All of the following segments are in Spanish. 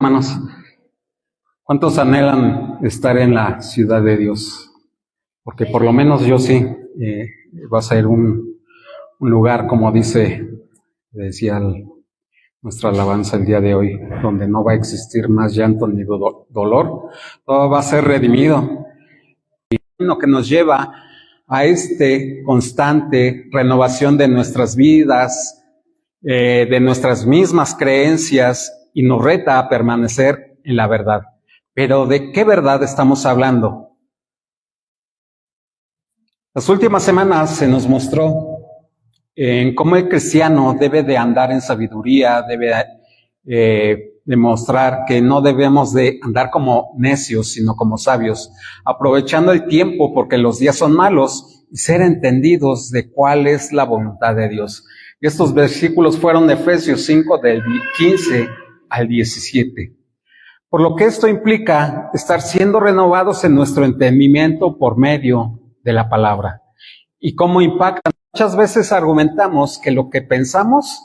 Hermanos, ¿cuántos anhelan estar en la ciudad de Dios? Porque por lo menos yo sí, va a ser un lugar, como decía nuestra alabanza el día de hoy, donde no va a existir más llanto ni dolor, todo va a ser redimido. Y lo que nos lleva a constante renovación de nuestras vidas, de nuestras mismas creencias, y nos reta a permanecer en la verdad. Pero ¿de qué verdad estamos hablando? Las últimas semanas se nos mostró en cómo el cristiano debe de andar en sabiduría, debe demostrar que no debemos de andar como necios, sino como sabios, aprovechando el tiempo porque los días son malos y ser entendidos de cuál es la voluntad de Dios. Y estos versículos fueron de Efesios 5 del 15 al 17. Por lo que esto implica estar siendo renovados en nuestro entendimiento por medio de la palabra. ¿Y cómo impacta? Muchas veces argumentamos que lo que pensamos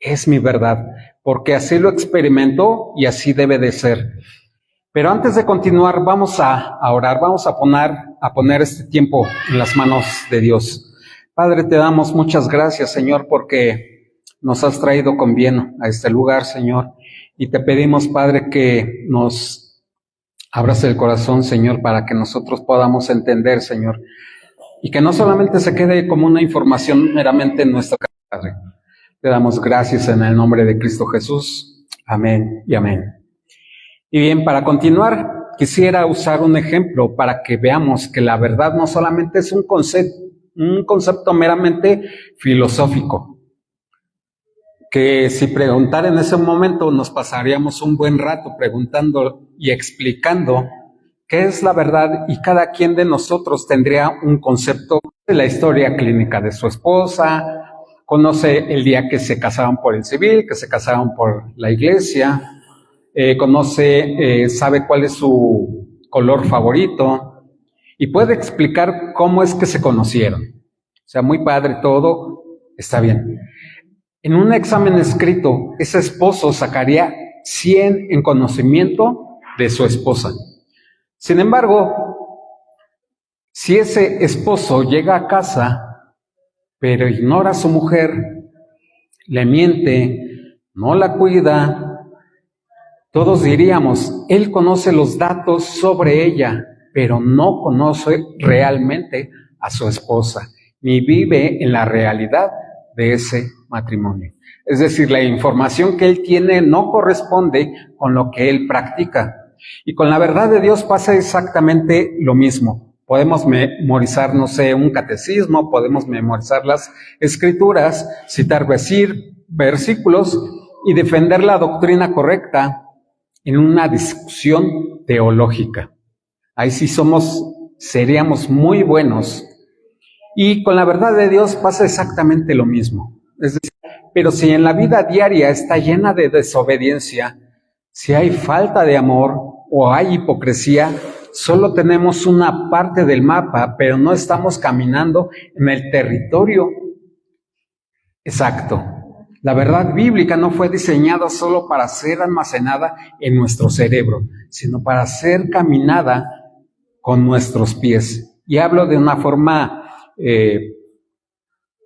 es mi verdad, porque así lo experimentó y así debe de ser. Pero antes de continuar, vamos a orar, vamos a poner este tiempo en las manos de Dios. Padre, te damos muchas gracias, Señor, porque nos has traído con bien a este lugar, Señor. Y te pedimos, Padre, que nos abras el corazón, Señor, para que nosotros podamos entender, Señor. Y que no solamente se quede como una información meramente en nuestra cabeza, Padre. Te damos gracias en el nombre de Cristo Jesús. Amén y amén. Y bien, para continuar, quisiera usar un ejemplo para que veamos que la verdad no solamente es un concepto meramente filosófico, que si preguntar en ese momento nos pasaríamos un buen rato preguntando y explicando qué es la verdad, y cada quien de nosotros tendría un concepto de la historia clínica de su esposa, conoce el día que se casaban por el civil, que se casaban por la iglesia, sabe cuál es su color favorito y puede explicar cómo es que se conocieron. O sea, muy padre todo, está bien. En un examen escrito, ese esposo sacaría 100 en conocimiento de su esposa. Sin embargo, si ese esposo llega a casa, pero ignora a su mujer, le miente, no la cuida, todos diríamos, él conoce los datos sobre ella, pero no conoce realmente a su esposa, ni vive en la realidad de ese matrimonio. Es decir, la información que él tiene no corresponde con lo que él practica. Y con la verdad de Dios pasa exactamente lo mismo. Podemos memorizar, un catecismo, podemos memorizar las escrituras, citar versículos y defender la doctrina correcta en una discusión teológica. Ahí sí seríamos muy buenos. Y con la verdad de Dios pasa exactamente lo mismo. Es decir, pero si en la vida diaria está llena de desobediencia, si hay falta de amor o hay hipocresía, solo tenemos una parte del mapa, pero no estamos caminando en el territorio exacto. La verdad bíblica no fue diseñada solo para ser almacenada en nuestro cerebro, sino para ser caminada con nuestros pies. Y hablo de una forma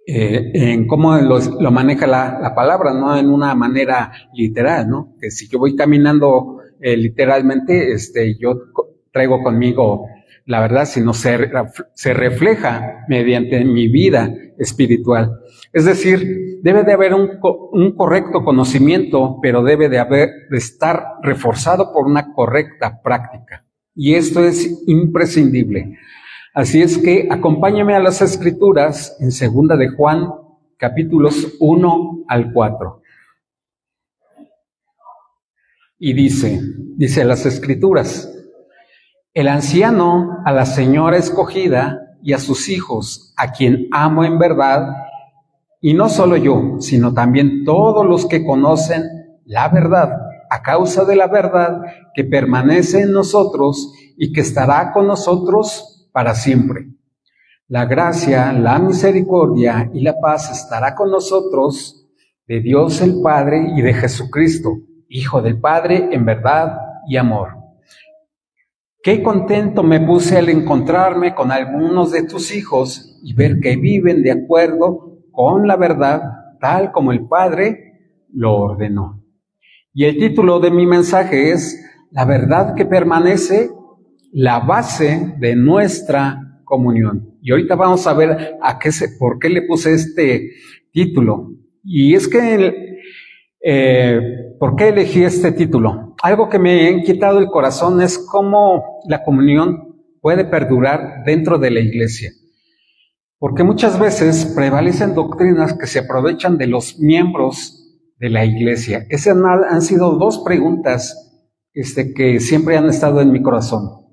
en cómo lo maneja la palabra, no en una manera literal, ¿no? Que si yo voy caminando literalmente, yo traigo conmigo la verdad, sino se refleja mediante mi vida espiritual. Es decir, debe de haber un correcto conocimiento, pero debe de estar reforzado por una correcta práctica. Y esto es imprescindible. Así es que acompáñame a las Escrituras en 2 de Juan, capítulos 1 al 4. Y dice las Escrituras: el anciano a la señora escogida y a sus hijos, a quien amo en verdad, y no solo yo, sino también todos los que conocen la verdad, a causa de la verdad que permanece en nosotros y que estará con nosotros para siempre. La gracia, la misericordia y la paz estará con nosotros, de Dios el Padre y de Jesucristo, hijo del Padre en verdad y amor. Qué contento me puse al encontrarme con algunos de tus hijos y ver que viven de acuerdo con la verdad, tal como el Padre lo ordenó. Y el título de mi mensaje es La verdad que permanece, la base de nuestra comunión. Y ahorita vamos a ver por qué le puse este título. Y es que, ¿por qué elegí este título? Algo que me ha inquietado el corazón es cómo la comunión puede perdurar dentro de la iglesia. Porque muchas veces prevalecen doctrinas que se aprovechan de los miembros de la iglesia. Esas han sido dos preguntas que siempre han estado en mi corazón.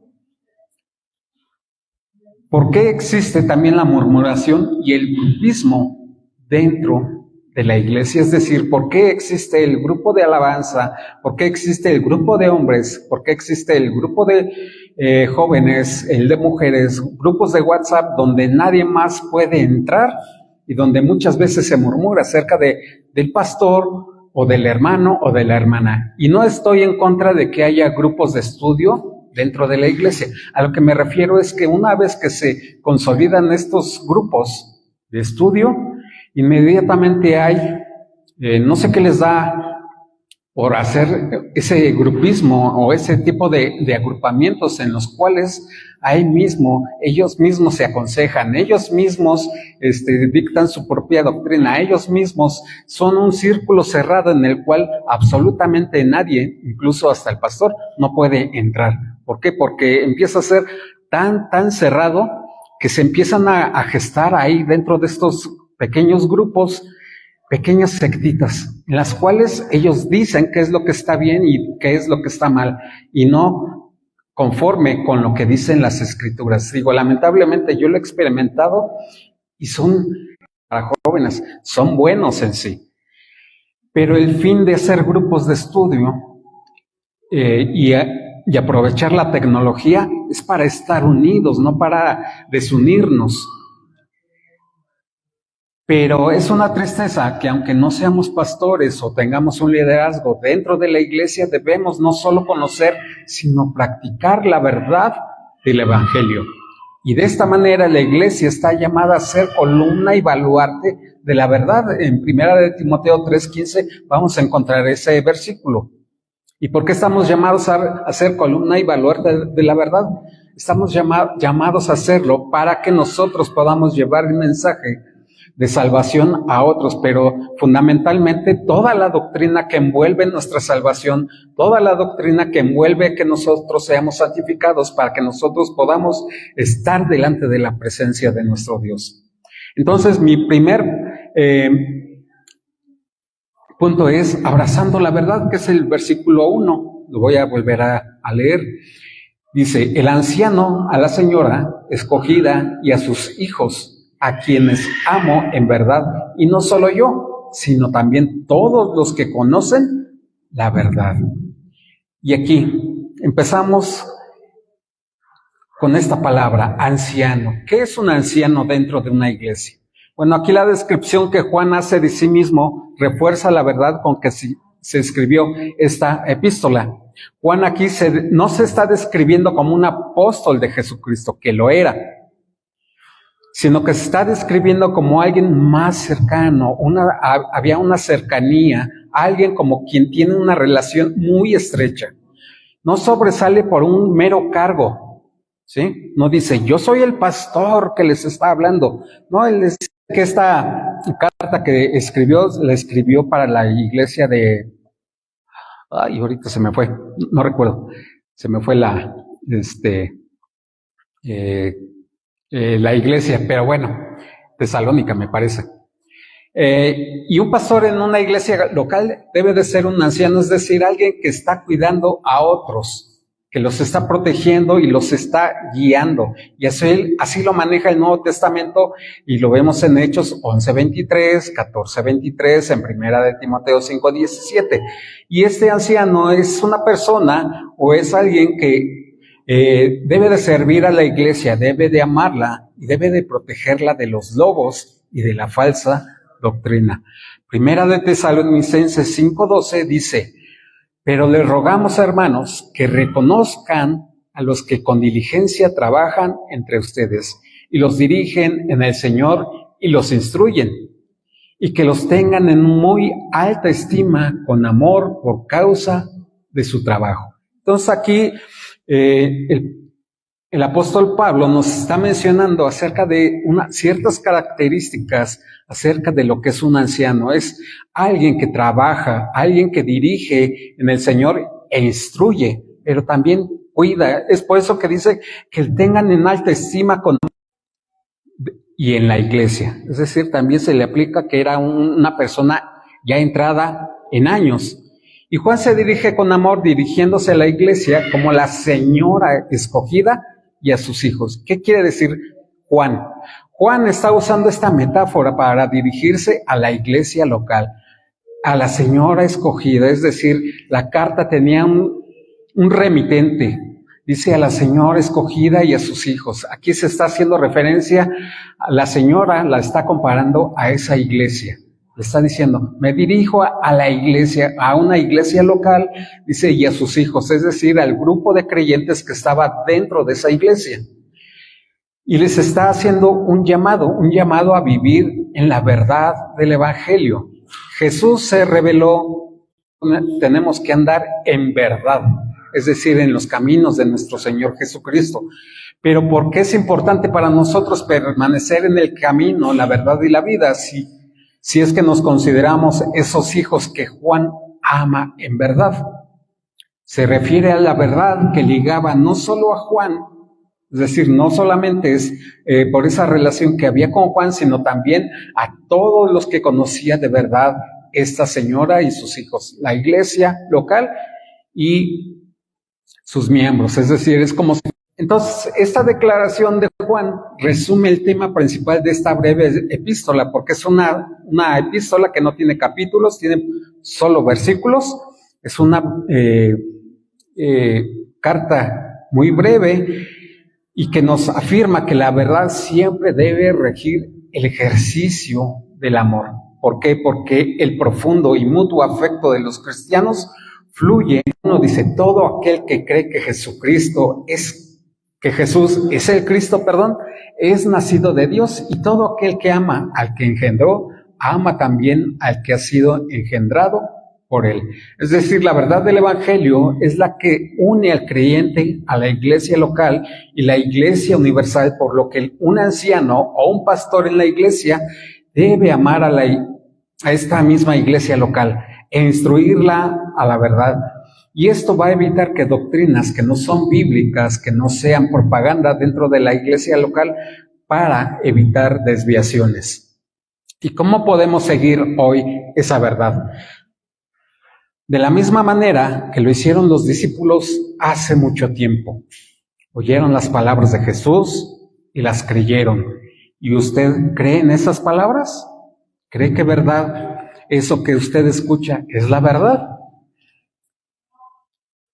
¿Por qué existe también la murmuración y el grupismo dentro de la iglesia? Es decir, ¿por qué existe el grupo de alabanza? ¿Por qué existe el grupo de hombres? ¿Por qué existe el grupo de jóvenes, el de mujeres, grupos de WhatsApp donde nadie más puede entrar y donde muchas veces se murmura acerca del pastor o del hermano o de la hermana? Y no estoy en contra de que haya grupos de estudio dentro de la iglesia. A lo que me refiero es que una vez que se consolidan estos grupos de estudio, inmediatamente hay, no sé qué les da por hacer ese grupismo o ese tipo de agrupamientos en los cuales ellos mismos se aconsejan, ellos mismos dictan su propia doctrina, ellos mismos son un círculo cerrado en el cual absolutamente nadie, incluso hasta el pastor, no puede entrar. ¿Por qué? Porque empieza a ser tan cerrado que se empiezan a gestar ahí dentro de estos pequeños grupos, pequeñas sectitas, en las cuales ellos dicen qué es lo que está bien y qué es lo que está mal, y no conforme con lo que dicen las escrituras. Digo, lamentablemente yo lo he experimentado y son, para jóvenes, son buenos en sí. Pero el fin de hacer grupos de estudio y aprovechar la tecnología es para estar unidos, no para desunirnos. Pero es una tristeza que aunque no seamos pastores o tengamos un liderazgo dentro de la iglesia, debemos no solo conocer, sino practicar la verdad del Evangelio. Y de esta manera la iglesia está llamada a ser columna y baluarte de la verdad. En 1 de Timoteo 3:15 vamos a encontrar ese versículo. ¿Y por qué estamos llamados a ser columna y baluarte de la verdad? Estamos llamados a hacerlo para que nosotros podamos llevar el mensaje de salvación a otros, pero fundamentalmente toda la doctrina que envuelve nuestra salvación, toda la doctrina que envuelve que nosotros seamos santificados para que nosotros podamos estar delante de la presencia de nuestro Dios. Entonces, mi primer punto es abrazando la verdad, que es el versículo 1. Lo voy a volver a leer. Dice, el anciano a la señora escogida y a sus hijos, a quienes amo en verdad, y no solo yo, sino también todos los que conocen la verdad. Y aquí empezamos con esta palabra, anciano. ¿Qué es un anciano dentro de una iglesia? Bueno, aquí la descripción que Juan hace de sí mismo refuerza la verdad con que se escribió esta epístola. Juan aquí no se está describiendo como un apóstol de Jesucristo, que lo era, sino que se está describiendo como alguien más cercano, había una cercanía, alguien como quien tiene una relación muy estrecha. No sobresale por un mero cargo, ¿sí? No dice, yo soy el pastor que les está hablando. No, él dice que esta carta que escribió, la escribió para la iglesia de... Ay, ahorita se me fue, no recuerdo. Se me fue la iglesia, pero bueno, Tesalónica me parece. Y un pastor en una iglesia local debe de ser un anciano, es decir, alguien que está cuidando a otros, que los está protegiendo y los está guiando. Y así lo maneja el Nuevo Testamento y lo vemos en Hechos 11:23, 14:23, en 1 de Timoteo 5:17. Y este anciano es una persona o es alguien que debe de servir a la iglesia, debe de amarla y debe de protegerla de los lobos y de la falsa doctrina. 1 de Tesalonicenses 5:12 dice, Pero les rogamos, hermanos, que reconozcan a los que con diligencia trabajan entre ustedes y los dirigen en el Señor y los instruyen, y que los tengan en muy alta estima con amor por causa de su trabajo. Entonces aquí el apóstol Pablo nos está mencionando acerca de ciertas características acerca de lo que es un anciano. Es alguien que trabaja, alguien que dirige en el Señor e instruye, pero también cuida. Es por eso que dice que tengan en alta estima y en la iglesia. Es decir, también se le aplica que era una persona ya entrada en años. Y Juan se dirige con amor, dirigiéndose a la iglesia como la señora escogida y a sus hijos. ¿Qué quiere decir Juan? Juan está usando esta metáfora para dirigirse a la iglesia local, a la señora escogida, es decir, la carta tenía un remitente, dice a la señora escogida y a sus hijos. Aquí se está haciendo referencia a la señora, la está comparando a esa iglesia. Le está diciendo, me dirijo a la iglesia, a una iglesia local, dice, y a sus hijos, es decir, al grupo de creyentes que estaba dentro de esa iglesia. Y les está haciendo un llamado a vivir en la verdad del Evangelio. Jesús se reveló, tenemos que andar en verdad, es decir, en los caminos de nuestro Señor Jesucristo. Pero ¿por qué es importante para nosotros permanecer en el camino, la verdad y la vida? Si es que nos consideramos esos hijos que Juan ama en verdad. Se refiere a la verdad que ligaba no solo a Juan, es decir, no solamente es por esa relación que había con Juan, sino también a todos los que conocía de verdad esta señora y sus hijos, la iglesia local y sus miembros. Es decir, es como si... Entonces, esta declaración de Juan resume el tema principal de esta breve epístola, porque es una epístola que no tiene capítulos, tiene solo versículos, es una carta muy breve y que nos afirma que la verdad siempre debe regir el ejercicio del amor. ¿Por qué? Porque el profundo y mutuo afecto de los cristianos fluye. Uno dice, todo aquel que cree que Jesús es el Cristo, es nacido de Dios, y todo aquel que ama al que engendró, ama también al que ha sido engendrado por él. Es decir, la verdad del Evangelio es la que une al creyente a la iglesia local y la iglesia universal, por lo que un anciano o un pastor en la iglesia debe amar a esta misma iglesia local e instruirla a la verdad. Y esto va a evitar que doctrinas que no son bíblicas, que no sean propaganda dentro de la iglesia local, para evitar desviaciones. ¿Y cómo podemos seguir hoy esa verdad? De la misma manera que lo hicieron los discípulos hace mucho tiempo. Oyeron las palabras de Jesús y las creyeron. ¿Y usted cree en esas palabras? ¿Cree que verdad, eso que usted escucha, es la verdad?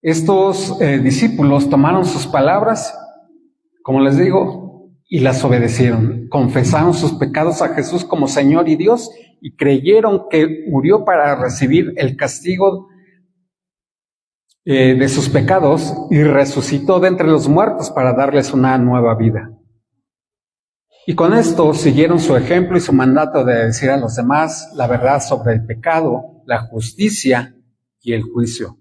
Estos discípulos tomaron sus palabras, como les digo, y las obedecieron. Confesaron sus pecados a Jesús como Señor y Dios y creyeron que murió para recibir el castigo de sus pecados y resucitó de entre los muertos para darles una nueva vida. Y con esto siguieron su ejemplo y su mandato de decir a los demás la verdad sobre el pecado, la justicia y el juicio.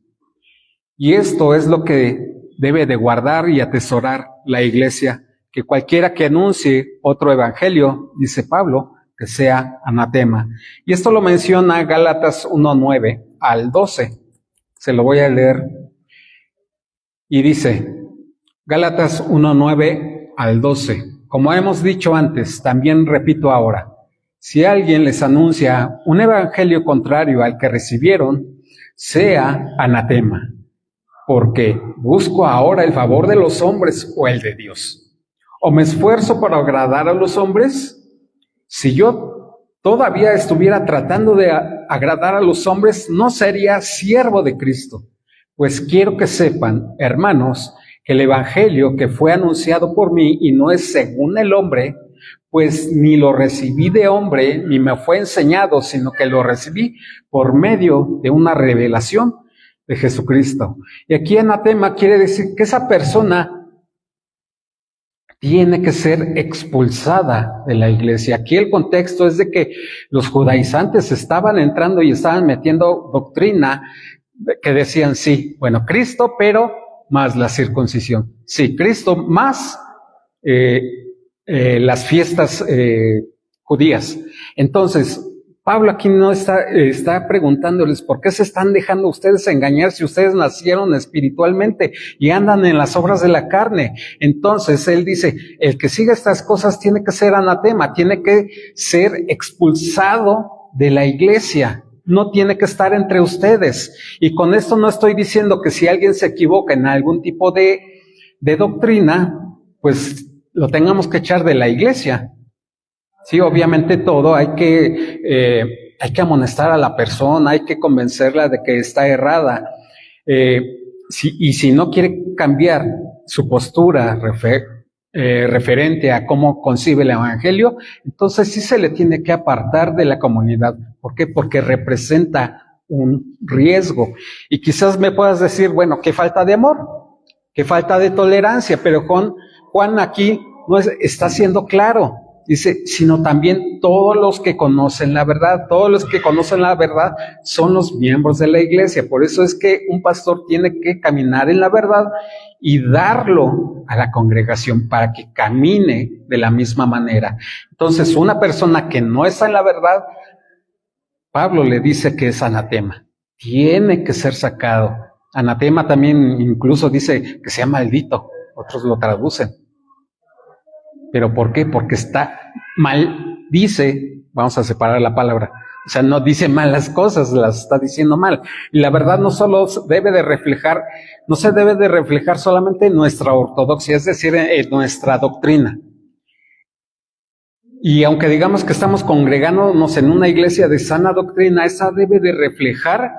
Y esto es lo que debe de guardar y atesorar la iglesia, que cualquiera que anuncie otro evangelio, dice Pablo, que sea anatema. Y esto lo menciona Gálatas 1:9 al 12. Se lo voy a leer. Y dice, Gálatas 1:9 al 12. Como hemos dicho antes, también repito ahora, si alguien les anuncia un evangelio contrario al que recibieron, sea anatema. Porque busco ahora el favor de los hombres o el de Dios. ¿O me esfuerzo para agradar a los hombres? Si yo todavía estuviera tratando de agradar a los hombres, no sería siervo de Cristo. Pues quiero que sepan, hermanos, que el evangelio que fue anunciado por mí y no es según el hombre, pues ni lo recibí de hombre, ni me fue enseñado, sino que lo recibí por medio de una revelación. de Jesucristo. Y aquí anatema quiere decir que esa persona tiene que ser expulsada de la iglesia. Aquí el contexto es de que los judaizantes estaban entrando y estaban metiendo doctrina que decían, sí, bueno, Cristo, pero más la circuncisión. Sí, Cristo más las fiestas judías. Entonces, Pablo aquí no está preguntándoles por qué se están dejando ustedes engañar si ustedes nacieron espiritualmente y andan en las obras de la carne. Entonces él dice, el que siga estas cosas tiene que ser anatema, tiene que ser expulsado de la iglesia, no tiene que estar entre ustedes. Y con esto no estoy diciendo que si alguien se equivoca en algún tipo de doctrina, pues lo tengamos que echar de la iglesia. Sí, obviamente todo hay que amonestar a la persona, hay que convencerla de que está errada. Y si no quiere cambiar su postura referente a cómo concibe el evangelio, entonces sí se le tiene que apartar de la comunidad. ¿Por qué? Porque representa un riesgo. Y quizás me puedas decir, bueno, qué falta de amor, qué falta de tolerancia, pero Juan aquí no está siendo claro. Dice, sino también todos los que conocen la verdad. Todos los que conocen la verdad son los miembros de la iglesia. Por eso es que un pastor tiene que caminar en la verdad y darlo a la congregación para que camine de la misma manera. Entonces, una persona que no está en la verdad, Pablo le dice que es anatema. Tiene que ser sacado. Anatema también incluso dice que sea maldito. Otros lo traducen. ¿Pero por qué? Porque está mal, dice, vamos a separar la palabra, o sea, no dice malas cosas, las está diciendo mal. Y la verdad no se debe de reflejar solamente en nuestra ortodoxia, es decir, en nuestra doctrina. Y aunque digamos que estamos congregándonos en una iglesia de sana doctrina, esa debe de reflejar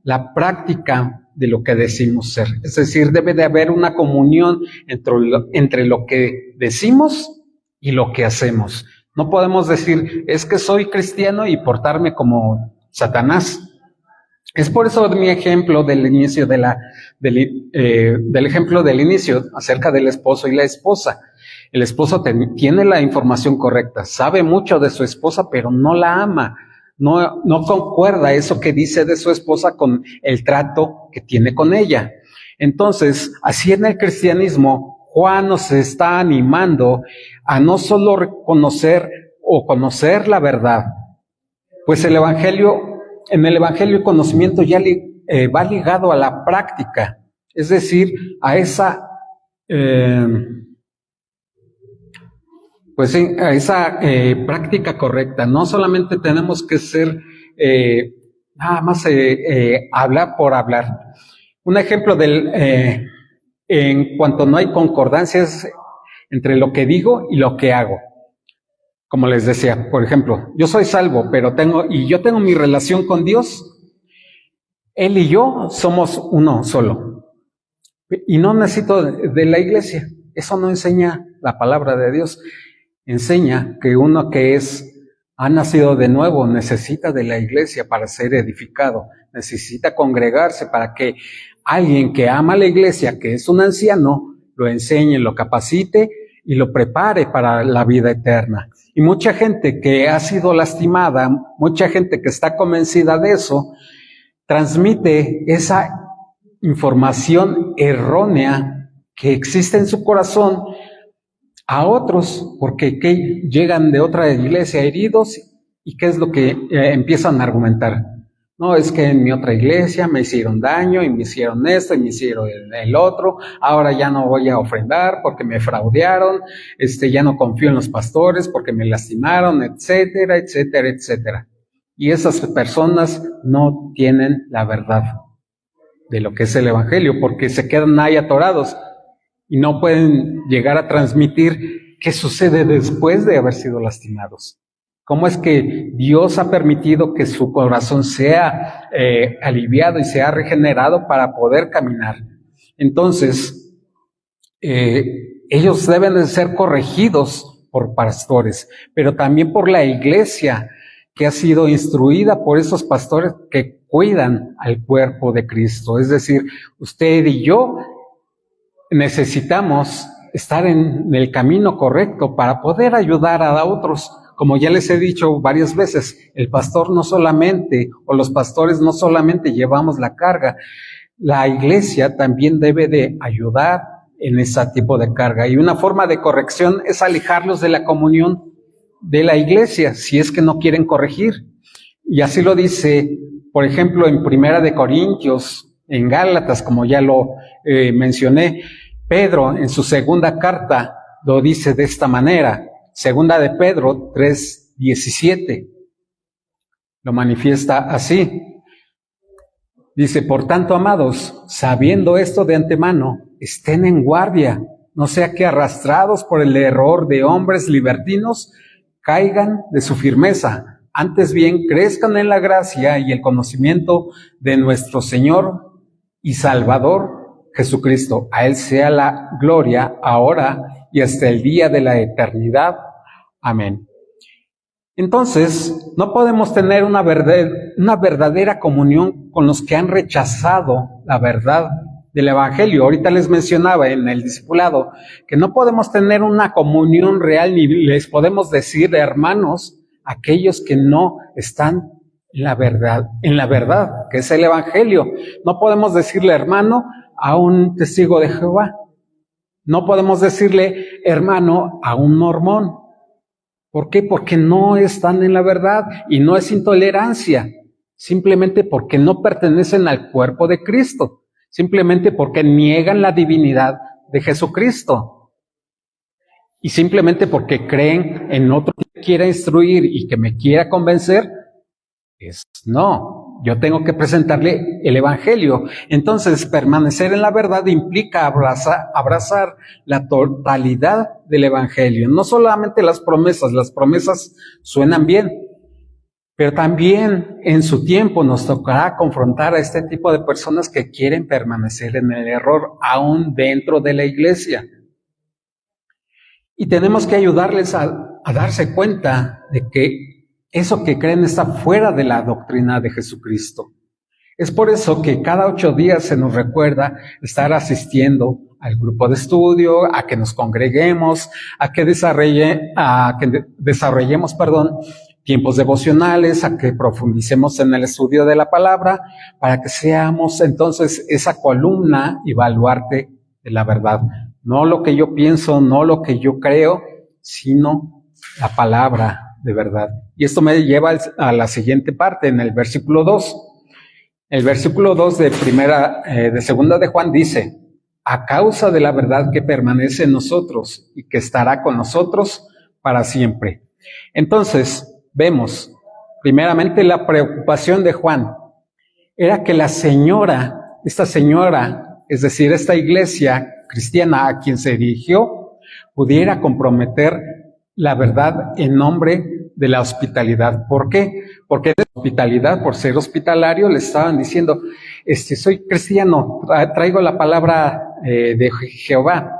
la práctica de lo que decimos ser. Es decir, debe de haber una comunión entre lo que decimos y lo que hacemos. No podemos decir, es que soy cristiano y portarme como Satanás. Es por eso mi ejemplo del inicio del ejemplo del inicio acerca del esposo y la esposa. El esposo tiene la información correcta, sabe mucho de su esposa, pero no la ama. No concuerda eso que dice de su esposa con el trato que tiene con ella. Entonces, así en el cristianismo, Juan nos está animando a no solo reconocer o conocer la verdad, pues en el evangelio el conocimiento ya va ligado a la práctica, es decir, a esa práctica correcta. No solamente tenemos que ser nada más hablar por hablar. Un ejemplo en cuanto no hay concordancias entre lo que digo y lo que hago. Como les decía, por ejemplo, yo soy salvo, pero yo tengo mi relación con Dios. Él y yo somos uno solo. Y no necesito de la iglesia. Eso no enseña la palabra de Dios. Enseña que uno que ha nacido de nuevo necesita de la iglesia para ser edificado, necesita congregarse para que alguien que ama la iglesia, que es un anciano, lo enseñe, lo capacite y lo prepare para la vida eterna. Y mucha gente que ha sido lastimada, mucha gente que está convencida de eso, transmite esa información errónea que existe en su corazón a otros, porque llegan de otra iglesia heridos, y ¿qué es lo que empiezan a argumentar? No, es que en mi otra iglesia me hicieron daño, y me hicieron esto, y me hicieron el otro, ahora ya no voy a ofrendar porque me fraudearon, ya no confío en los pastores porque me lastimaron, etcétera, etcétera, etcétera. Y esas personas no tienen la verdad de lo que es el evangelio, porque se quedan ahí atorados y no pueden llegar a transmitir qué sucede después de haber sido lastimados. ¿Cómo es que Dios ha permitido que su corazón sea aliviado y sea regenerado para poder caminar? Entonces, ellos deben de ser corregidos por pastores, pero también por la iglesia que ha sido instruida por esos pastores, que cuidan al cuerpo de Cristo. Es decir, usted y yo necesitamos estar en el camino correcto para poder ayudar a otros. Como ya les he dicho varias veces, el pastor no solamente, o los pastores no solamente llevamos la carga, la iglesia también debe de ayudar en ese tipo de carga. Y una forma de corrección es alejarlos de la comunión de la iglesia, si es que no quieren corregir. Y así lo dice, por ejemplo, en Primera de Corintios, en Gálatas, como ya lo mencioné. Pedro, en su segunda carta, lo dice de esta manera. Segunda de Pedro 3:17. Lo manifiesta así. Dice, por tanto, amados, sabiendo esto de antemano, estén en guardia, no sea que arrastrados por el error de hombres libertinos, caigan de su firmeza. Antes bien, crezcan en la gracia y el conocimiento de nuestro Señor y Salvador Jesucristo. A Él sea la gloria ahora y hasta el día de la eternidad. Amén. Entonces, no podemos tener una verdadera comunión con los que han rechazado la verdad del Evangelio. Ahorita les mencionaba en el discipulado que no podemos tener una comunión real ni les podemos decir hermanos a aquellos que no están en la verdad, que es el Evangelio. No podemos decirle hermano a un testigo de Jehová. No podemos decirle hermano a un mormón. ¿Por qué? Porque no están en la verdad y no es intolerancia, simplemente porque no pertenecen al cuerpo de Cristo, simplemente porque niegan la divinidad de Jesucristo y simplemente porque creen en otro que quiera instruir y que me quiera convencer. No, yo tengo que presentarle el Evangelio. Entonces, permanecer en la verdad implica abrazar la totalidad del Evangelio. No solamente las promesas suenan bien, pero también en su tiempo nos tocará confrontar a este tipo de personas que quieren permanecer en el error, aún dentro de la iglesia. Y tenemos que ayudarles a darse cuenta de que eso que creen está fuera de la doctrina de Jesucristo. Es por eso que cada 8 días se nos recuerda estar asistiendo al grupo de estudio, a que nos congreguemos, a que desarrollemos tiempos devocionales, a que profundicemos en el estudio de la palabra, para que seamos entonces esa columna y baluarte de la verdad. No lo que yo pienso, no lo que yo creo, sino la palabra de verdad. Y esto me lleva a la siguiente parte, en el versículo 2. El versículo 2 de segunda de Juan dice, a causa de la verdad que permanece en nosotros y que estará con nosotros para siempre. Entonces, vemos, primeramente la preocupación de Juan era que esta señora, es decir, esta iglesia cristiana a quien se dirigió, pudiera comprometer la verdad en nombre de la hospitalidad. ¿Por qué? Porque de hospitalidad, por ser hospitalario, le estaban diciendo, soy cristiano, traigo la palabra de Jehová.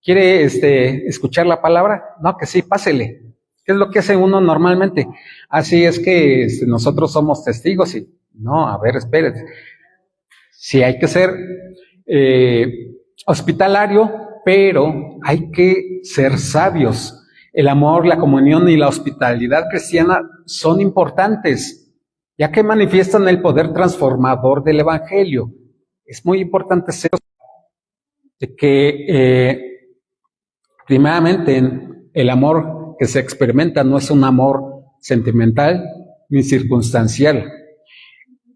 ¿Quiere escuchar la palabra? No, que sí, pásele. ¿Qué es lo que hace uno normalmente? Así es que nosotros somos testigos y no, a ver, espérate. Sí, hay que ser hospitalario, pero hay que ser sabios. El amor, la comunión y la hospitalidad cristiana son importantes, ya que manifiestan el poder transformador del Evangelio. Es muy importante ser de que, primeramente, el amor que se experimenta no es un amor sentimental ni circunstancial.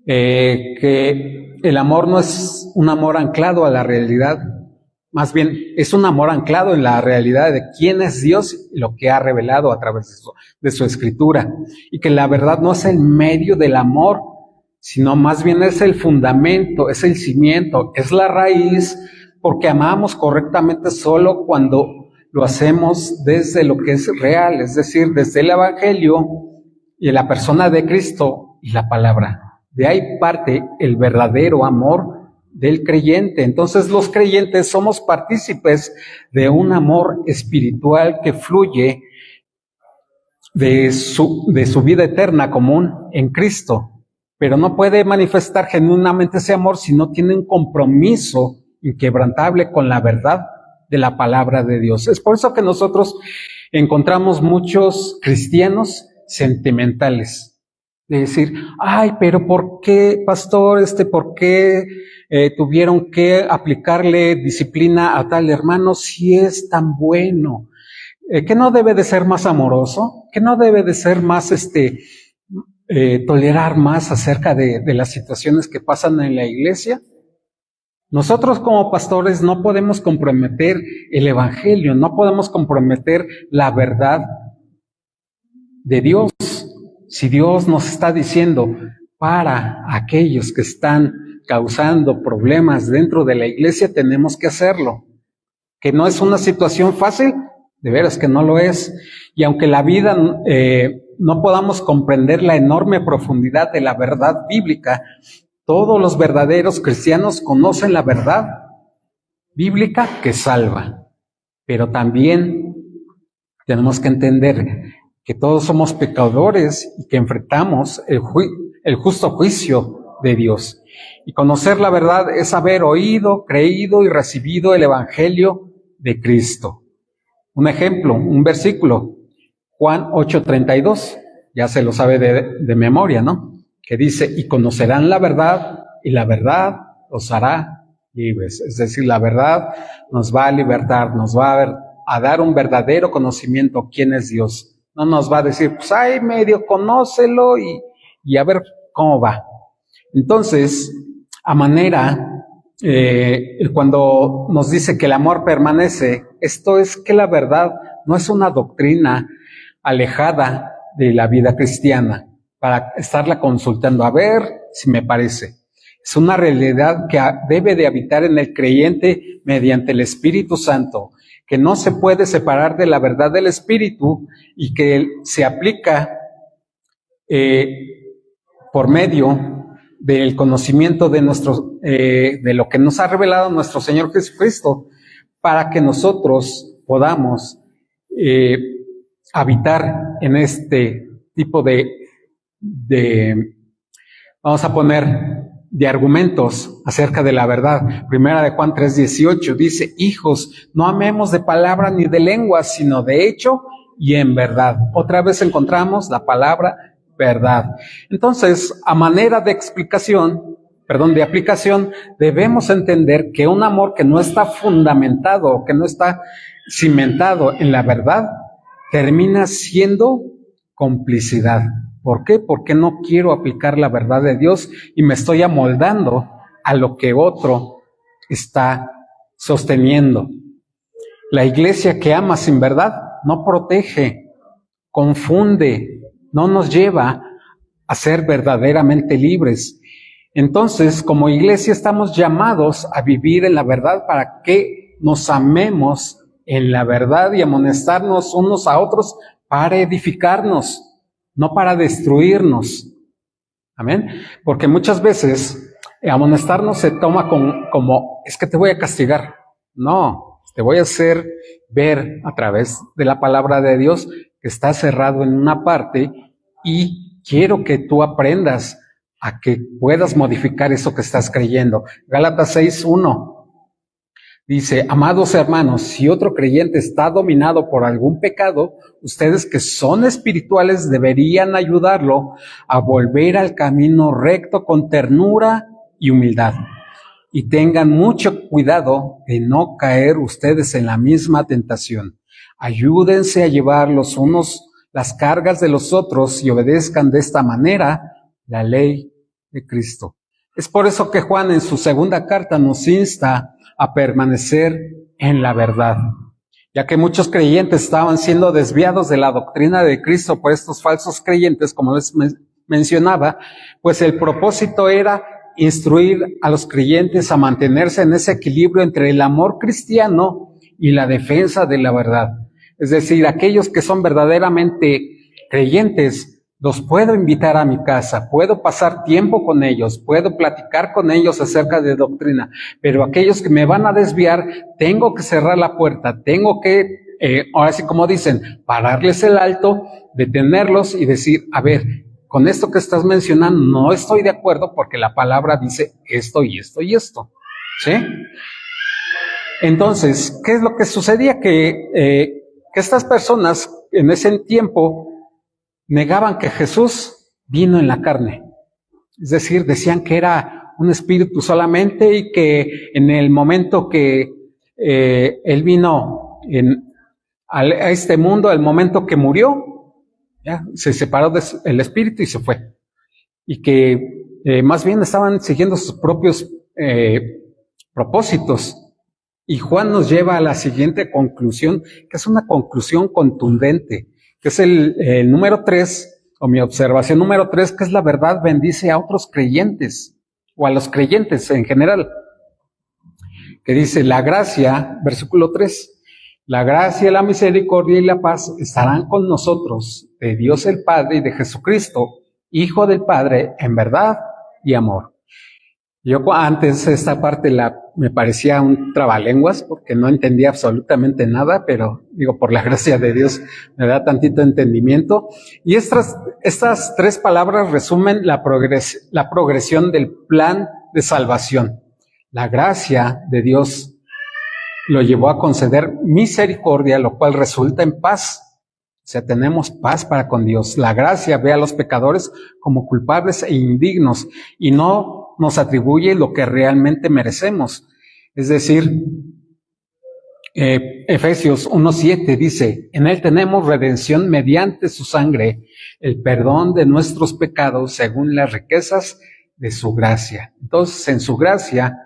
Que el amor no es un amor anclado a la realidad, más bien es un amor anclado en la realidad de quién es Dios y lo que ha revelado a través de su escritura. Y que la verdad no es el medio del amor, sino más bien es el fundamento, es el cimiento, es la raíz, porque amamos correctamente solo cuando lo hacemos desde lo que es real, es decir, desde el Evangelio y la persona de Cristo y la palabra. De ahí parte el verdadero amor del creyente. Entonces los creyentes somos partícipes de un amor espiritual que fluye de su vida eterna común en Cristo. pero no puede manifestar genuinamente ese amor si no tiene un compromiso inquebrantable con la verdad de la palabra de Dios. Es por eso que nosotros encontramos muchos cristianos sentimentales. De decir, ay, pero ¿por qué, pastor, por qué tuvieron que aplicarle disciplina a tal hermano si es tan bueno? ¿Que no debe de ser más amoroso? ¿Que no debe de ser más, tolerar más acerca de las situaciones que pasan en la iglesia? Nosotros como pastores no podemos comprometer el evangelio, no podemos comprometer la verdad de Dios. Si Dios nos está diciendo para aquellos que están causando problemas dentro de la iglesia, tenemos que hacerlo. Que no es una situación fácil, de veras que no lo es. Y aunque la vida no podamos comprender la enorme profundidad de la verdad bíblica, todos los verdaderos cristianos conocen la verdad bíblica que salva. Pero también tenemos que entender que todos somos pecadores y que enfrentamos el justo juicio de Dios. Y conocer la verdad es haber oído, creído y recibido el evangelio de Cristo. Un ejemplo, un versículo, Juan 8:32, ya se lo sabe de memoria, ¿no? Que dice, y conocerán la verdad, y la verdad los hará libres. Es decir, la verdad nos va a libertar, nos va a dar un verdadero conocimiento quién es Dios. No nos va a decir, pues ay, medio conócelo y a ver cómo va. Entonces, a manera, cuando nos dice que el amor permanece, esto es que la verdad no es una doctrina alejada de la vida cristiana, para estarla consultando, a ver si me parece. Es una realidad que debe de habitar en el creyente mediante el Espíritu Santo, que no se puede separar de la verdad del Espíritu y que se aplica por medio del conocimiento de lo que nos ha revelado nuestro Señor Jesucristo, para que nosotros podamos habitar en este tipo vamos a poner, de argumentos acerca de la verdad. Primera de Juan 3:18 dice, hijos, no amemos de palabra ni de lengua, sino de hecho y en verdad. Otra vez encontramos la palabra verdad. Entonces, a manera de de aplicación, debemos entender que un amor que no está fundamentado, que no está cimentado en la verdad, termina siendo complicidad. ¿Por qué? Porque no quiero aplicar la verdad de Dios y me estoy amoldando a lo que otro está sosteniendo. La iglesia que ama sin verdad no protege, confunde, no nos lleva a ser verdaderamente libres. Entonces, como iglesia estamos llamados a vivir en la verdad para que nos amemos en la verdad y amonestarnos unos a otros para edificarnos, no para destruirnos. Amén. Porque muchas veces amonestarnos se toma como es que te voy a castigar. No, te voy a hacer ver a través de la palabra de Dios que está cerrado en una parte y quiero que tú aprendas a que puedas modificar eso que estás creyendo. Gálatas 6:1 dice, amados hermanos, si otro creyente está dominado por algún pecado, ustedes que son espirituales deberían ayudarlo a volver al camino recto con ternura y humildad. Y tengan mucho cuidado de no caer ustedes en la misma tentación. Ayúdense a llevar los unos las cargas de los otros y obedezcan de esta manera la ley de Cristo. Es por eso que Juan en su segunda carta nos insta a permanecer en la verdad, ya que muchos creyentes estaban siendo desviados de la doctrina de Cristo por estos falsos creyentes, como les mencionaba, pues el propósito era instruir a los creyentes a mantenerse en ese equilibrio entre el amor cristiano y la defensa de la verdad. Es decir, aquellos que son verdaderamente creyentes, los puedo invitar a mi casa, puedo pasar tiempo con ellos, puedo platicar con ellos acerca de doctrina, pero aquellos que me van a desviar, tengo que cerrar la puerta, tengo que, ahora sí como dicen, pararles el alto, detenerlos y decir, a ver, con esto que estás mencionando no estoy de acuerdo porque la palabra dice esto y esto y esto, ¿sí? Entonces, ¿qué es lo que sucedía? Que estas personas en ese tiempo negaban que Jesús vino en la carne. Es decir, decían que era un espíritu solamente y que en el momento que Él vino a este mundo, el momento que murió, ya se separó del espíritu y se fue. Y que más bien estaban siguiendo sus propios propósitos. Y Juan nos lleva a la siguiente conclusión, que es una conclusión contundente, que es el número 3, o mi observación número 3, que es la verdad bendice a otros creyentes, o a los creyentes en general. Que dice, la gracia, versículo 3, la gracia, la misericordia y la paz estarán con nosotros, de Dios el Padre y de Jesucristo, Hijo del Padre, en verdad y amor. Yo antes esta parte me parecía un trabalenguas porque no entendía absolutamente nada, pero digo, por la gracia de Dios me da tantito entendimiento. Y estas 3 palabras resumen la progresión del plan de salvación. La gracia de Dios lo llevó a conceder misericordia, lo cual resulta en paz. O sea, tenemos paz para con Dios. La gracia ve a los pecadores como culpables e indignos y no nos atribuye lo que realmente merecemos. Es decir, Efesios 1:7 dice, en Él tenemos redención mediante su sangre, el perdón de nuestros pecados según las riquezas de su gracia. Entonces, en su gracia,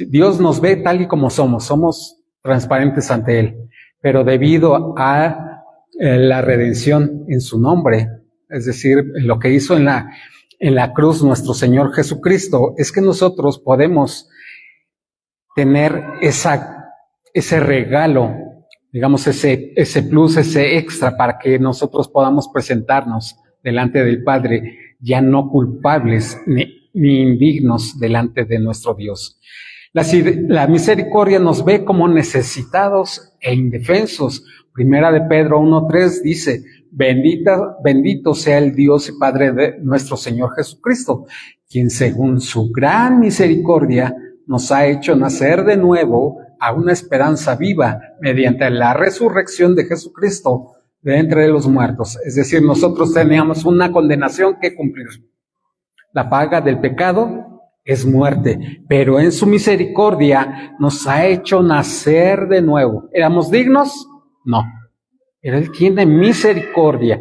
Dios nos ve tal y como somos transparentes ante Él, pero debido a la redención en su nombre, es decir, lo que hizo en la cruz nuestro Señor Jesucristo, es que nosotros podemos tener ese regalo, digamos ese plus, ese extra para que nosotros podamos presentarnos delante del Padre, ya no culpables ni indignos delante de nuestro Dios. La misericordia nos ve como necesitados e indefensos. Primera de Pedro 1:3 dice, bendito sea el Dios y Padre de nuestro Señor Jesucristo, quien según su gran misericordia nos ha hecho nacer de nuevo a una esperanza viva mediante la resurrección de Jesucristo de entre los muertos. Es decir, nosotros teníamos una condenación que cumplir. La paga del pecado es muerte, pero en su misericordia nos ha hecho nacer de nuevo. ¿Éramos dignos? No. Pero Él tiene misericordia.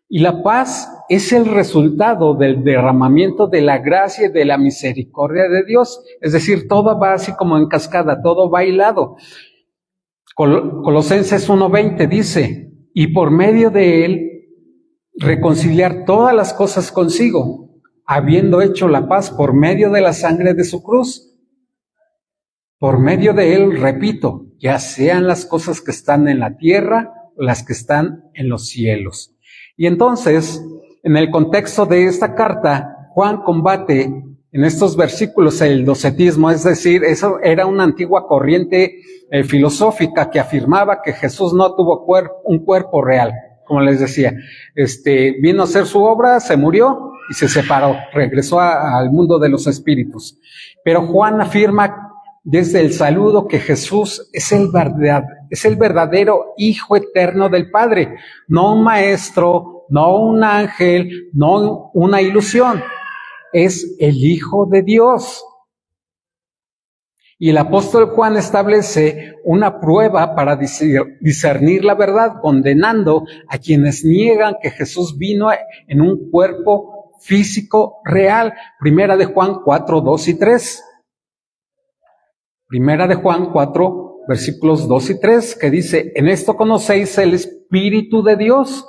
Y la paz es el resultado del derramamiento de la gracia y de la misericordia de Dios. Es decir, todo va así como en cascada, todo va hilado. Colosenses 1:20 dice, y por medio de Él reconciliar todas las cosas consigo, habiendo hecho la paz por medio de la sangre de su cruz. Por medio de Él, repito, ya sean las cosas que están en la tierra o las que están en los cielos. Y entonces, en el contexto de esta carta, Juan combate en estos versículos el docetismo, es decir, eso era una antigua corriente filosófica que afirmaba que Jesús no tuvo un cuerpo real, como les decía. Vino a hacer su obra, se murió y se separó, regresó al mundo de los espíritus. Pero Juan afirma desde el saludo que Jesús es el verdadero Hijo eterno del Padre, no un maestro, no un ángel, no una ilusión, es el Hijo de Dios. Y el apóstol Juan establece una prueba para discernir la verdad, condenando a quienes niegan que Jesús vino en un cuerpo físico real. Primera de Juan 4, 2 y 3. Primera de Juan 4, versículos 2 y 3, que dice, en esto conocéis el Espíritu de Dios.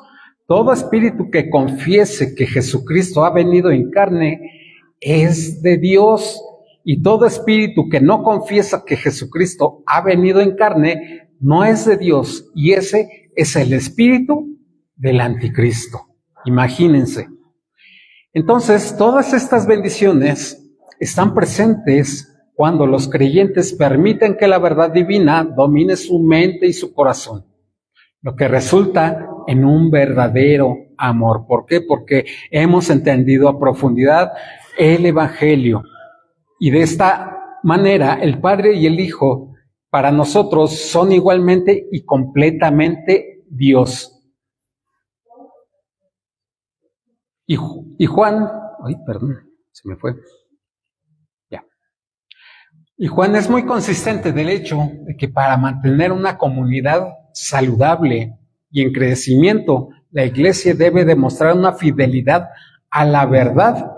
Todo espíritu que confiese que Jesucristo ha venido en carne es de Dios. Y todo espíritu que no confiesa que Jesucristo ha venido en carne no es de Dios. Y ese es el espíritu del anticristo. Imagínense. Entonces, todas estas bendiciones están presentes cuando los creyentes permiten que la verdad divina domine su mente y su corazón, lo que resulta en un verdadero amor. ¿Por qué? Porque hemos entendido a profundidad el Evangelio. Y de esta manera, el Padre y el Hijo, para nosotros, son igualmente y completamente Dios. Y Juan, se me fue. Ya. Y Juan es muy consistente del hecho de que para mantener una comunidad saludable y en crecimiento, la Iglesia debe demostrar una fidelidad a la verdad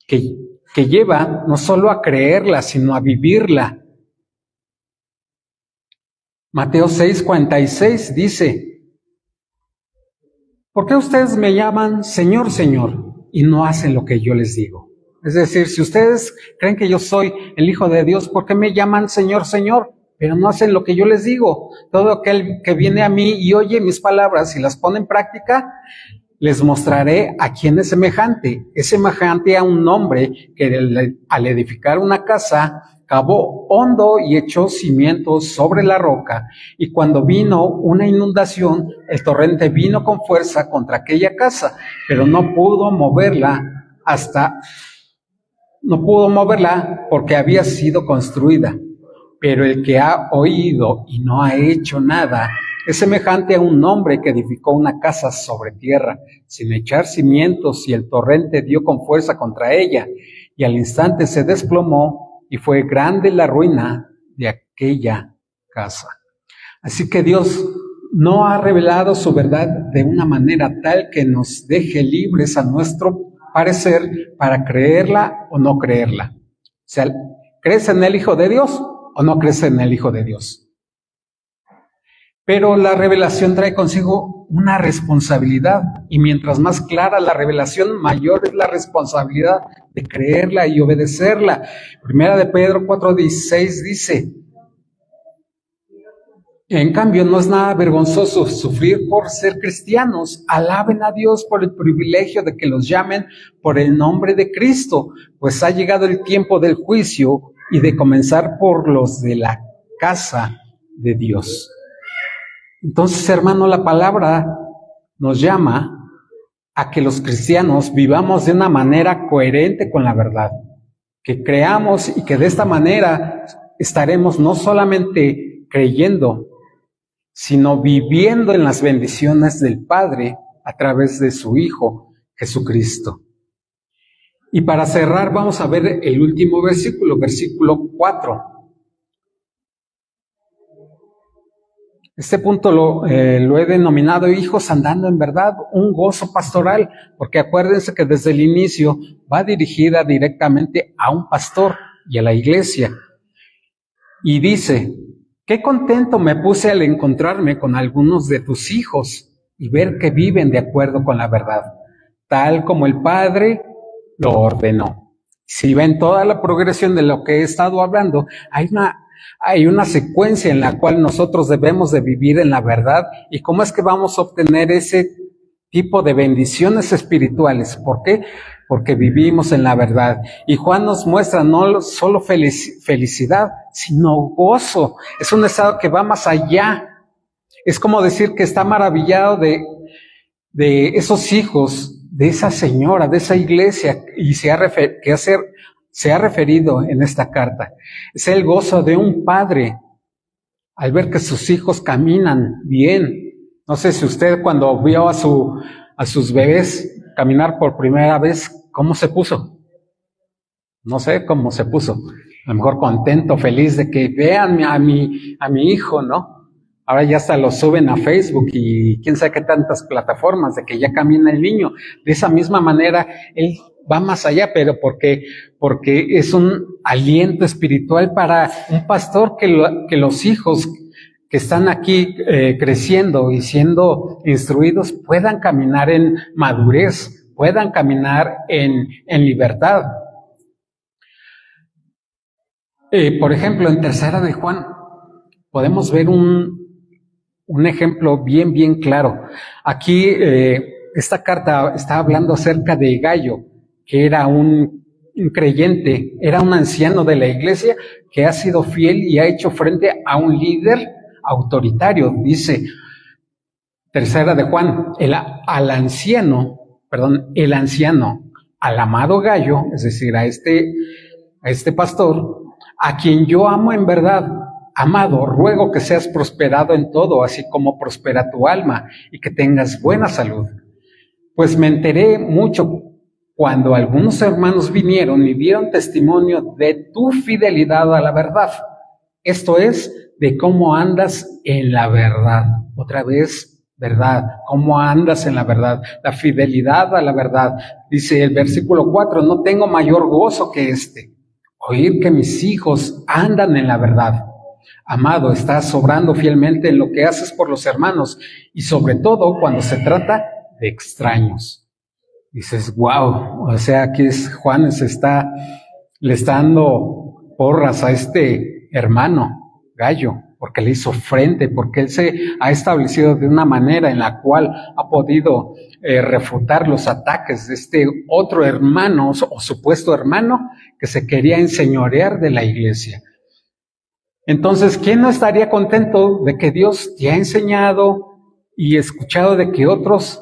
que lleva no solo a creerla, sino a vivirla. Mateo 6:46 dice: ¿por qué ustedes me llaman Señor, Señor, y no hacen lo que yo les digo? Es decir, si ustedes creen que yo soy el Hijo de Dios, ¿por qué me llaman Señor, Señor? Pero no hacen lo que yo les digo. Todo aquel que viene a mí y oye mis palabras y las pone en práctica, les mostraré a quién es semejante. Es semejante a un hombre que al edificar una casa, cavó hondo y echó cimientos sobre la roca, y cuando vino una inundación, el torrente vino con fuerza contra aquella casa, pero no pudo moverla porque había sido construida. Pero el que ha oído y no ha hecho nada es semejante a un hombre que edificó una casa sobre tierra, sin echar cimientos, y el torrente dio con fuerza contra ella, y al instante se desplomó, y fue grande la ruina de aquella casa. Así que Dios no ha revelado su verdad de una manera tal que nos deje libres a nuestro parecer para creerla o no creerla. O sea, ¿crees en el Hijo de Dios o no crees en el Hijo de Dios? Pero la revelación trae consigo una responsabilidad, y mientras más clara la revelación, mayor es la responsabilidad de creerla y obedecerla. Primera de Pedro 4:16 dice: en cambio, no es nada vergonzoso sufrir por ser cristianos. Alaben a Dios por el privilegio de que los llamen por el nombre de Cristo, pues ha llegado el tiempo del juicio y de comenzar por los de la casa de Dios. Entonces, hermano, la palabra nos llama a que los cristianos vivamos de una manera coherente con la verdad, que creamos, y que de esta manera estaremos no solamente creyendo, sino viviendo en las bendiciones del Padre a través de su Hijo, Jesucristo. Y para cerrar, vamos a ver el último versículo 4. Este punto lo he denominado hijos andando en verdad, un gozo pastoral, porque acuérdense que desde el inicio va dirigida directamente a un pastor y a la iglesia. Y dice: qué contento me puse al encontrarme con algunos de tus hijos y ver que viven de acuerdo con la verdad, tal como el Padre lo ordenó. Si ven toda la progresión de lo que he estado hablando, hay una secuencia en la cual nosotros debemos de vivir en la verdad. ¿Y cómo es que vamos a obtener ese tipo de bendiciones espirituales? ¿Por qué? Porque vivimos en la verdad. Y Juan nos muestra no solo felicidad, sino gozo. Es un estado que va más allá. Es como decir que está maravillado de esos hijos, de esa señora, de esa iglesia, y se ha referido en esta carta. Es el gozo de un padre al ver que sus hijos caminan bien. No sé si usted, cuando vio a sus bebés caminar por primera vez, ¿cómo se puso? No sé cómo se puso. A lo mejor contento, feliz de que vean a mi hijo, ¿no? Ahora ya hasta lo suben a Facebook y quién sabe qué tantas plataformas de que ya camina el niño. De esa misma manera, él va más allá, pero porque es un aliento espiritual para un pastor que los hijos que están aquí creciendo y siendo instruidos puedan caminar en madurez, puedan caminar en libertad. Por ejemplo, en Tercera de Juan podemos ver un ejemplo bien claro. Aquí esta carta está hablando acerca de Gallo, que era un creyente, era un anciano de la iglesia que ha sido fiel y ha hecho frente a un líder autoritario. Dice: Tercera de Juan, el anciano, al amado Gallo, es decir, a este pastor, a quien yo amo en verdad. Amado, ruego que seas prosperado en todo, así como prospera tu alma, y que tengas buena salud. Pues me enteré mucho cuando algunos hermanos vinieron y dieron testimonio de tu fidelidad a la verdad. Esto es, de cómo andas en la verdad. Otra vez, verdad. Cómo andas en la verdad. La fidelidad a la verdad. Dice el versículo 4, no tengo mayor gozo que este, oír que mis hijos andan en la verdad. Amado, estás obrando fielmente en lo que haces por los hermanos y sobre todo cuando se trata de extraños. Dices, wow, o sea, aquí Juan le está dando porras a este hermano Gallo, porque le hizo frente, porque él se ha establecido de una manera en la cual ha podido refutar los ataques de este otro hermano o supuesto hermano que se quería enseñorear de la iglesia. Entonces, ¿quién no estaría contento de que Dios te ha enseñado y escuchado de que otros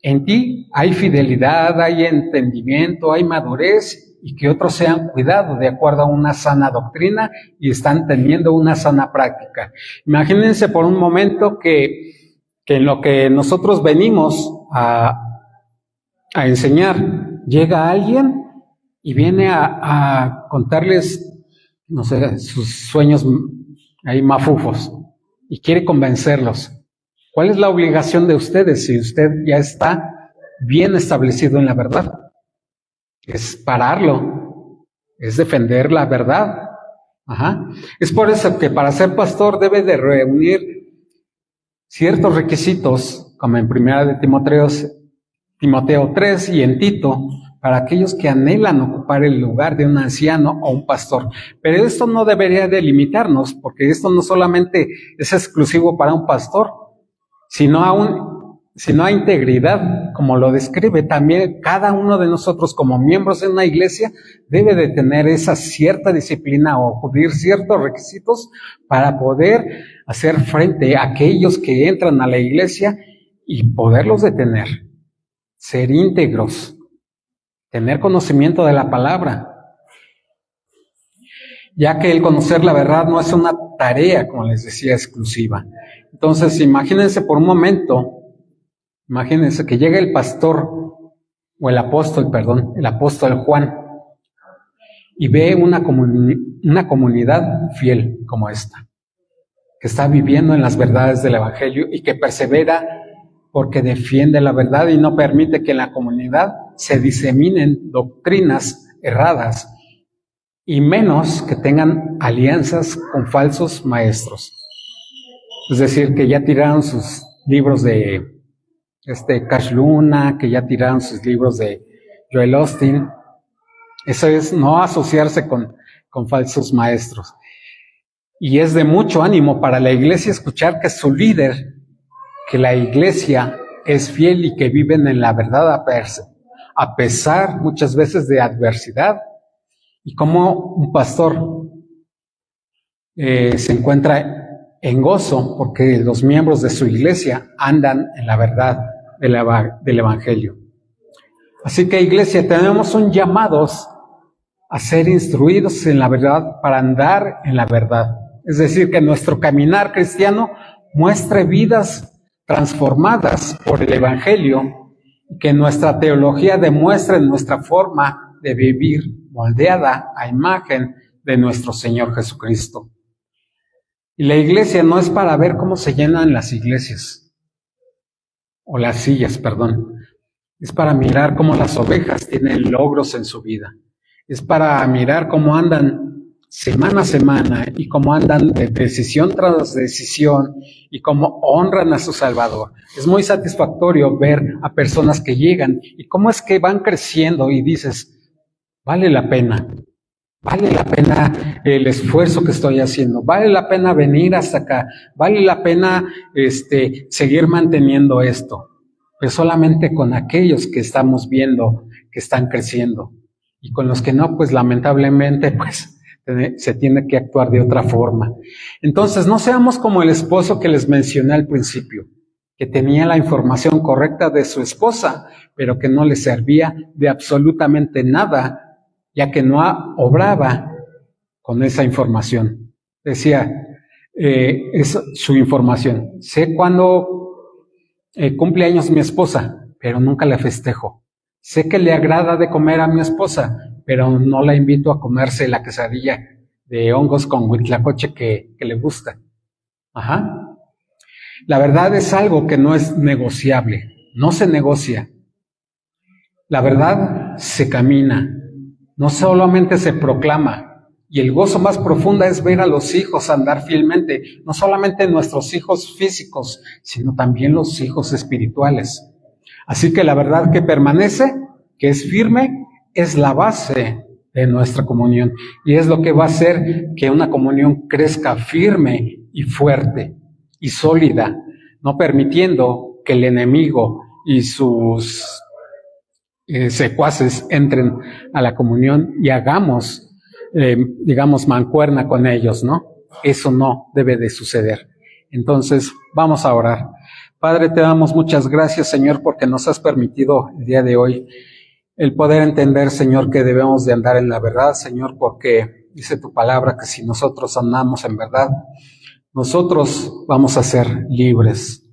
en ti hay fidelidad, hay entendimiento, hay madurez y que otros se han cuidado de acuerdo a una sana doctrina y están teniendo una sana práctica? Imagínense por un momento que en lo que nosotros venimos a enseñar, llega alguien y viene a contarles, no sé, sus sueños ahí mafufos y quiere convencerlos. ¿Cuál es la obligación de ustedes si usted ya está bien establecido en la verdad? Es pararlo, es defender la verdad. Es por eso que para ser pastor debe de reunir ciertos requisitos, como en primera de Timoteo 3 y en Tito, para aquellos que anhelan ocupar el lugar de un anciano o un pastor. Pero esto no debería de limitarnos, porque esto no solamente es exclusivo para un pastor, sino a integridad, como lo describe también cada uno de nosotros como miembros de una iglesia, debe de tener esa cierta disciplina o acudir ciertos requisitos para poder hacer frente a aquellos que entran a la iglesia y poderlos detener, ser íntegros, tener conocimiento de la palabra, ya que el conocer la verdad no es una tarea, como les decía, exclusiva. Entonces, imagínense por un momento, imagínense que llega el apóstol Juan, y ve una comunidad fiel como esta, que está viviendo en las verdades del Evangelio y que persevera porque defiende la verdad y no permite que en la comunidad se diseminen doctrinas erradas y menos que tengan alianzas con falsos maestros. Es decir, que ya tiraron sus libros de Cash Luna, que ya tiraron sus libros de Joel Austin. Eso es no asociarse con falsos maestros. Y es de mucho ánimo para la iglesia escuchar que su líder, que la iglesia es fiel y que viven en la verdad a pesar muchas veces de adversidad, y como un pastor se encuentra en gozo porque los miembros de su iglesia andan en la verdad del Evangelio. Así que, iglesia, tenemos un llamados a ser instruidos en la verdad para andar en la verdad. Es decir, que nuestro caminar cristiano muestre vidas transformadas por el Evangelio y que nuestra teología demuestre nuestra forma de vivir moldeada a imagen de nuestro Señor Jesucristo. Y la iglesia no es para ver cómo se llenan las iglesias, o las sillas, perdón. Es para mirar cómo las ovejas tienen logros en su vida. Es para mirar cómo andan semana a semana y cómo andan de decisión tras decisión y cómo honran a su Salvador. Es muy satisfactorio ver a personas que llegan y cómo es que van creciendo y dices, vale la pena el esfuerzo que estoy haciendo, vale la pena venir hasta acá, vale la pena seguir manteniendo esto, pero solamente con aquellos que estamos viendo que están creciendo, y con los que no, pues lamentablemente, pues se tiene que actuar de otra forma. Entonces, no seamos como el esposo que les mencioné al principio, que tenía la información correcta de su esposa, pero que no le servía de absolutamente nada, ya que no obraba con esa información. Decía, es su información. Sé cuándo cumple años mi esposa, pero nunca la festejo. Sé que le agrada de comer a mi esposa, pero no la invito a comerse la quesadilla de hongos con huitlacoche que le gusta. Ajá. La verdad es algo que no es negociable, no se negocia. La verdad se camina, no solamente se proclama. Y el gozo más profundo es ver a los hijos andar fielmente, no solamente nuestros hijos físicos, sino también los hijos espirituales. Así que la verdad que permanece, que es firme, es la base de nuestra comunión. Y es lo que va a hacer que una comunión crezca firme y fuerte y sólida, no permitiendo que el enemigo y sus secuaces entren a la comunión y hagamos, digamos, mancuerna con ellos, ¿no? Eso no debe de suceder. Entonces, vamos a orar. Padre, te damos muchas gracias, Señor, porque nos has permitido el día de hoy el poder entender, Señor, que debemos de andar en la verdad, Señor, porque dice tu palabra que si nosotros andamos en verdad, nosotros vamos a ser libres.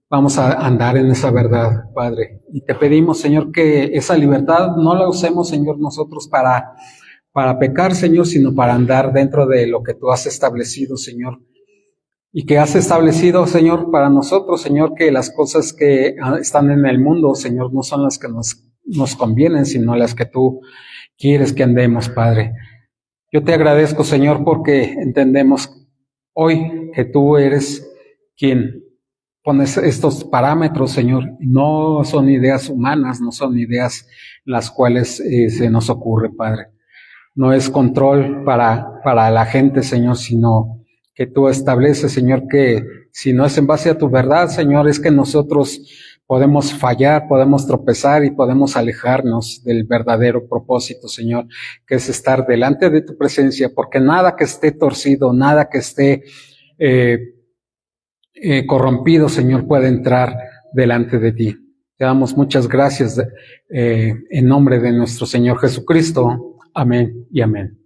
Vamos a andar en esa verdad, Padre. Y te pedimos, Señor, que esa libertad no la usemos, Señor, nosotros para pecar, Señor, sino para andar dentro de lo que tú has establecido, Señor. Y que has establecido, Señor, para nosotros, Señor, que las cosas que están en el mundo, Señor, no son las que nos convienen, sino las que tú quieres que andemos, Padre. Yo te agradezco, Señor, porque entendemos hoy que tú eres quien pones estos parámetros, Señor. No son ideas humanas, no son ideas las cuales se nos ocurre, Padre. No es control para la gente, Señor, sino que tú estableces, Señor, que si no es en base a tu verdad, Señor, es que nosotros podemos fallar, podemos tropezar y podemos alejarnos del verdadero propósito, Señor, que es estar delante de tu presencia, porque nada que esté torcido, nada que esté corrompido, Señor, puede entrar delante de ti. Te damos muchas gracias en nombre de nuestro Señor Jesucristo. Amén y amén.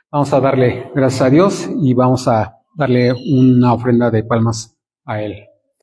Vamos a darle gracias a Dios y vamos a darle una ofrenda de palmas a Él.